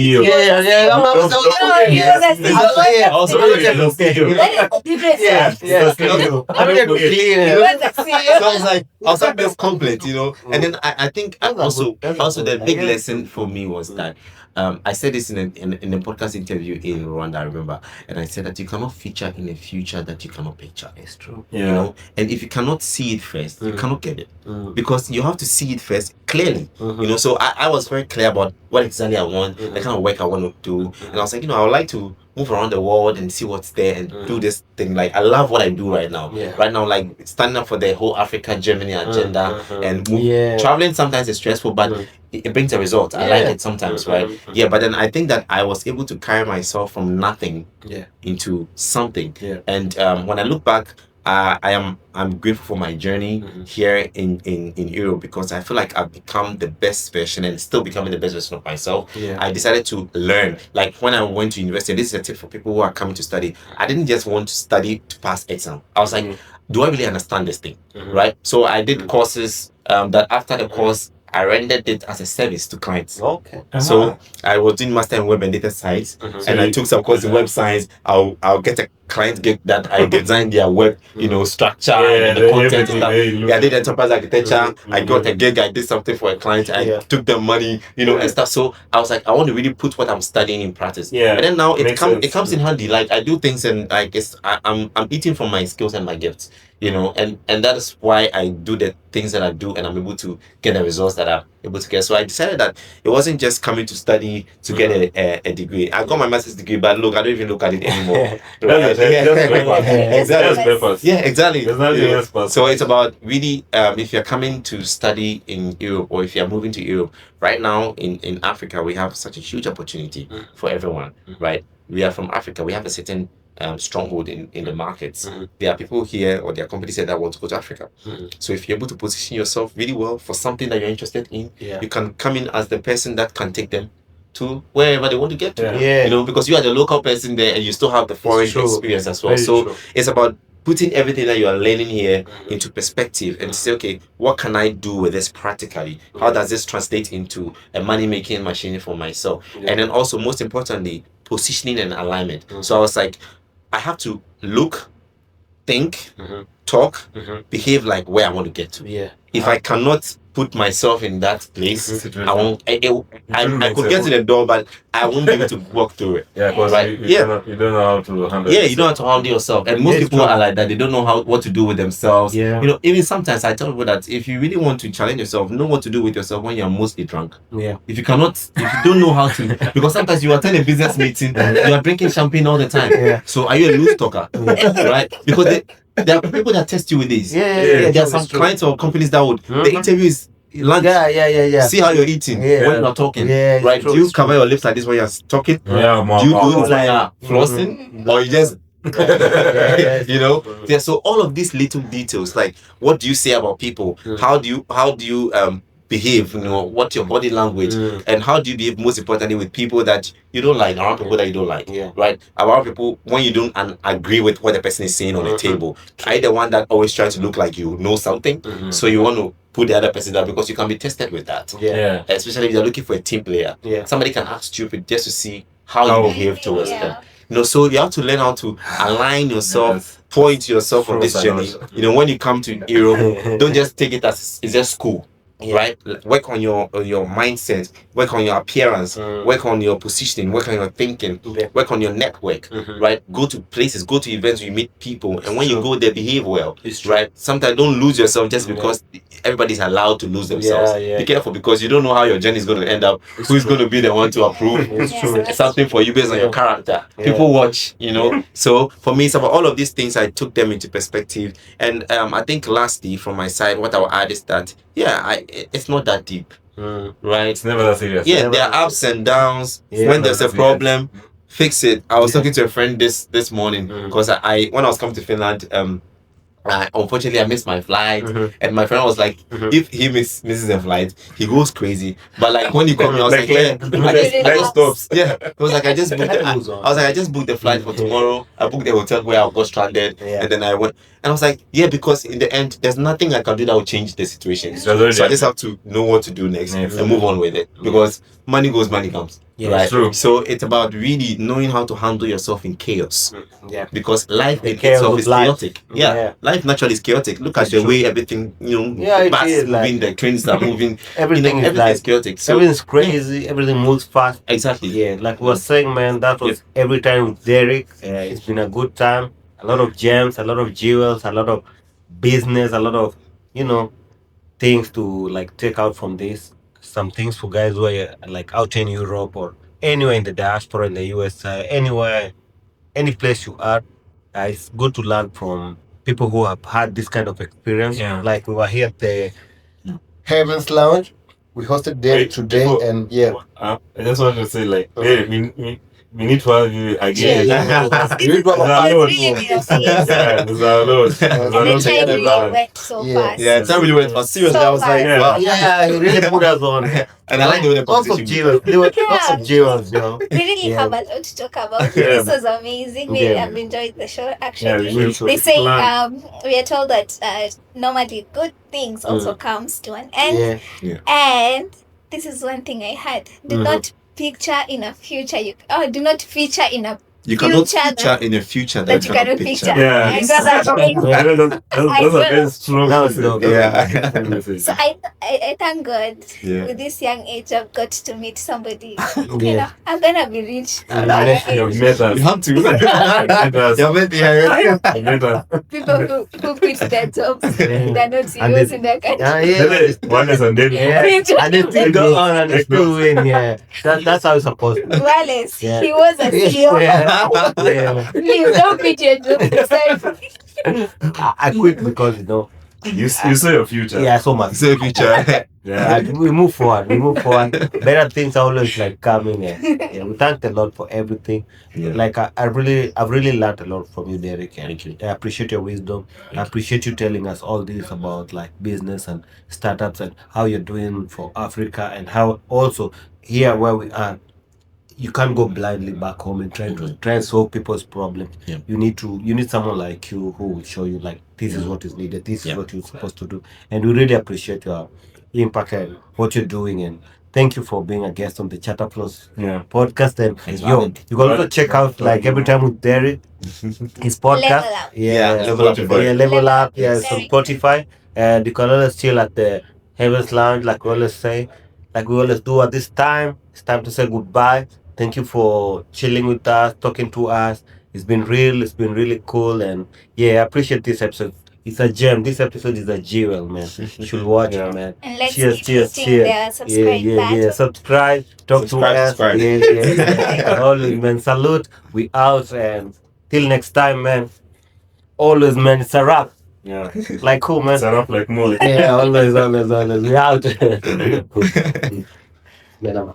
was like this complete, you know. And then I think also the big lesson for me was that I said this in a podcast interview in Rwanda, I remember, and I said that you cannot feature in a future that you cannot picture. It's true. You know, and if you cannot see it first, you cannot get it, because you have to see it first clearly. You know, so I was very clear about what exactly I want, the kind of work I want to do, and I was like, you know, I would like to move around the world and see what's there and do this thing. Like, I love what I do right now. Right now, like, standing up for the whole Africa Germany agenda and traveling sometimes is stressful, but it brings a result. I like it sometimes, right? Yeah, but then I think that I was able to carry myself from nothing into something. And when I look back, I'm grateful for my journey here in Europe, because I feel like I've become the best version and still becoming the best version of myself. I decided to learn. Like, when I went to university, this is a tip for people who are coming to study. I didn't just want to study to pass exam. I was like, do I really understand this thing? Right? So I did courses that after the course, I rendered it as a service to clients. Okay. So I was doing master in web and data science, and I took some course in web science. I'll get a client gig that I designed their web, you know, structure and the content and stuff. I did enterprise architecture. I got a gig. I did something for a client. I took them money, you know, and stuff. So I was like, I want to really put what I'm studying in practice. And then now it comes in handy. Like, I do things, and like I'm eating from my skills and my gifts, you know, and that is why I do the things that I do, and I'm able to get the results that I'm able to get. So I decided that it wasn't just coming to study to get a degree. I got my master's degree, but look, I don't even look at it anymore. Exactly. So it's about really, if you're coming to study in Europe, or if you're moving to Europe right now in Africa, we have such a huge opportunity for everyone, right? We are from Africa. We have a certain stronghold in the markets. There are people here, or there are companies here that want to go to Africa. So if you're able to position yourself really well for something that you're interested in, you can come in as the person that can take them to wherever they want to get to. You know, because you are the local person there, and you still have the foreign experience as well. So it's about putting everything that you are learning here into perspective, and say, okay, what can I do with this practically? How does this translate into a money-making machine for myself? And then also, most importantly, positioning and alignment. So I was like, I have to look think, talk, behave like where I want to get to. Yeah. If I cannot put myself in that place, Situation. I won't. I could get to the door, but I won't be able to walk through it. Yeah, because Right. you don't know how to handle Yeah, it. you don't have to handle yourself, and most It's people true. are like that. They don't know what to do with themselves. Yeah. You know, even sometimes I tell people that if you really want to challenge yourself, know what to do with yourself when you're mostly drunk. Yeah. If you don't know how to, because sometimes you attend a business meeting, you are drinking champagne all the time. Yeah. So are you a loose talker? Right? Because there are people that test you with this. Yeah. There are some clients or companies that would the interview is lunch. Yeah. See how you're eating Yeah. when you're talking. Yeah, it's Right? true, Do you it's cover your lips like this when you're talking? Yeah, more. Do you do it like- when you're flossing? Or you just Yeah. you know? Yeah, so all of these little details, like what do you say about people? How do you behave, you know, what's your body language, and how do you behave most importantly with people that you don't like, around people that you don't like, Yeah. right? Around people when you don't agree with what the person is saying on the table. Are you the one that always tries to look like you know something? So you want to put the other person down because you can be tested with that. Yeah. Especially if you're looking for a team player. Yeah. Somebody can act stupid just to see how you behave towards Yeah. them. You know, so you have to learn how to align yourself, Yes. point yourself on Pros this and journey. cons. You know, when you come to Europe, don't just take it as it's just school. Yeah. Right? Work on your mindset, work on your appearance, work on your positioning, work on your thinking, Yeah. work on your network, right? Go to places, go to events, you meet people, and when you go there, behave well. It's true. Right? Sometimes don't lose yourself just because everybody's allowed to lose themselves. Yeah. Be careful because you don't know how your journey is going to end up. Who's going to be the one to approve It's true. something for you based on your character? Yeah. People watch, you know. So for me, it's about all of these things. I took them into perspective, and I think lastly, from my side, what I will add is that it's not that deep, right? It's never that serious. Yeah, there are ups and downs. Yeah. When there's a Yes. problem, fix it. I was talking to a friend this morning because I when I was coming to Finland, unfortunately I missed my flight, and my friend was like, if he misses a flight, he goes crazy. But like when you come, I was like, yeah, I just stops. Yeah, it was like I just booked. I was like I just booked the flight for tomorrow. I booked the hotel where I got stranded, Yeah. and then I went. And I was like, yeah, because in the end, there's nothing I can do that will change the situation. It's already So I just have to know what to do next Next. and move on with it. Because money goes, money comes. Yeah, right? it's true. So it's about really knowing how to handle yourself in chaos. Yeah. Because life The in chaos itself of is life. chaotic. Yeah. Yeah. Life naturally is chaotic. Look at It's the true. way everything, Yeah, it bus is, moving, like- the trains are moving. Everything is everything is like chaotic. So everything's crazy. Everything moves fast. exactly. Yeah, like we were saying, man, that was every time with Derrick. It's been a good time. A lot of gems, a lot of jewels, a lot of business, a lot of things to like take out from this. Some things for guys who are like out in Europe or anywhere in the diaspora in the US, anywhere, any place you are. It's good to learn from people who have had this kind of experience. Yeah. Like we were here at the Heavens Lounge. We hosted Derrick Wait, today, before- and yeah. I just wanted to say, like, hey, we need to have you again. Yeah. There's a It's lot. really been amazing. Yeah, there's a lot. There's a And lot the to time get really done. went so Yeah. fast. Yeah, time really went fast. Seriously, I was like, Yeah. wow. Yeah, he really put us on. And I like the way the Lots of conversation jewels. There were lots of jewels, We really Yeah. have a lot to talk about. Yeah. This was amazing. We Yeah. have enjoyed the show Yeah, actually. we should They say plan. we are told that normally good things also comes to an end. Yeah. And this is one thing I had. Do not picture in a future do not feature in a You cannot future picture in a future that you cannot picture. picture. Yeah. I got that right. I know that's a very strong That was message. dope. Yeah. Message. So I thank God Yeah. with this young age I've got to meet somebody. You Yeah. know, I'm gonna be rich. You've met us. You have to. Met us. You're meant to hear it. You've met us. People who quit their jobs, Yeah. they're not And serious they- in their country. Yeah. One is and then Yeah. And they still go on and they still win. Yeah. That's how it's supposed to be. Wallace, Yeah. he was a CEO. Yeah. Yeah. Please don't quit your job. Yourself. I quit because you saw your future. yeah, so much. So future. Yeah. We move forward. Better things are always like coming. Yeah. We thank the Lord for everything. Yeah. Like I've really learned a lot from you, Derrick. And Thank you. I appreciate your wisdom. I appreciate you telling us all this about like business and startups and how you're doing for Africa and how also here where we are, you can't go blindly back home and try and solve people's problems. Yeah. You need someone like you who will show you like this is what is needed, this is Yeah. what you're supposed to do. And we really appreciate your impact and what you're doing and thank you for being a guest on the Charter Plus Yeah. podcast. And Thanks for yo, having me. you can also check out like every time with Derrick, his podcast. Level Up. Yeah, Level Up. Spotify. Yeah, Level Level Up. Up, Yeah, yes. it's on Derrick. Spotify. And you can always chill at the Heavens Lounge, like we always say, like we always do at this time. It's time to say goodbye. Thank you for chilling with us, talking to us. It's been real. It's been really cool. And yeah, I appreciate this episode. It's a gem. This episode is a jewel, man. You should watch Yeah. it, man. And let's Cheers, keep cheers, hitting cheers. the subscribe Yeah. button. Subscribe. Talk Subscribe, to us. subscribe. Yeah. Always, man. Salute. We out. And till next time, man. Always, man. It's a wrap. Yeah. Like who, man? It's enough like Molly. Yeah, always. We out. Man,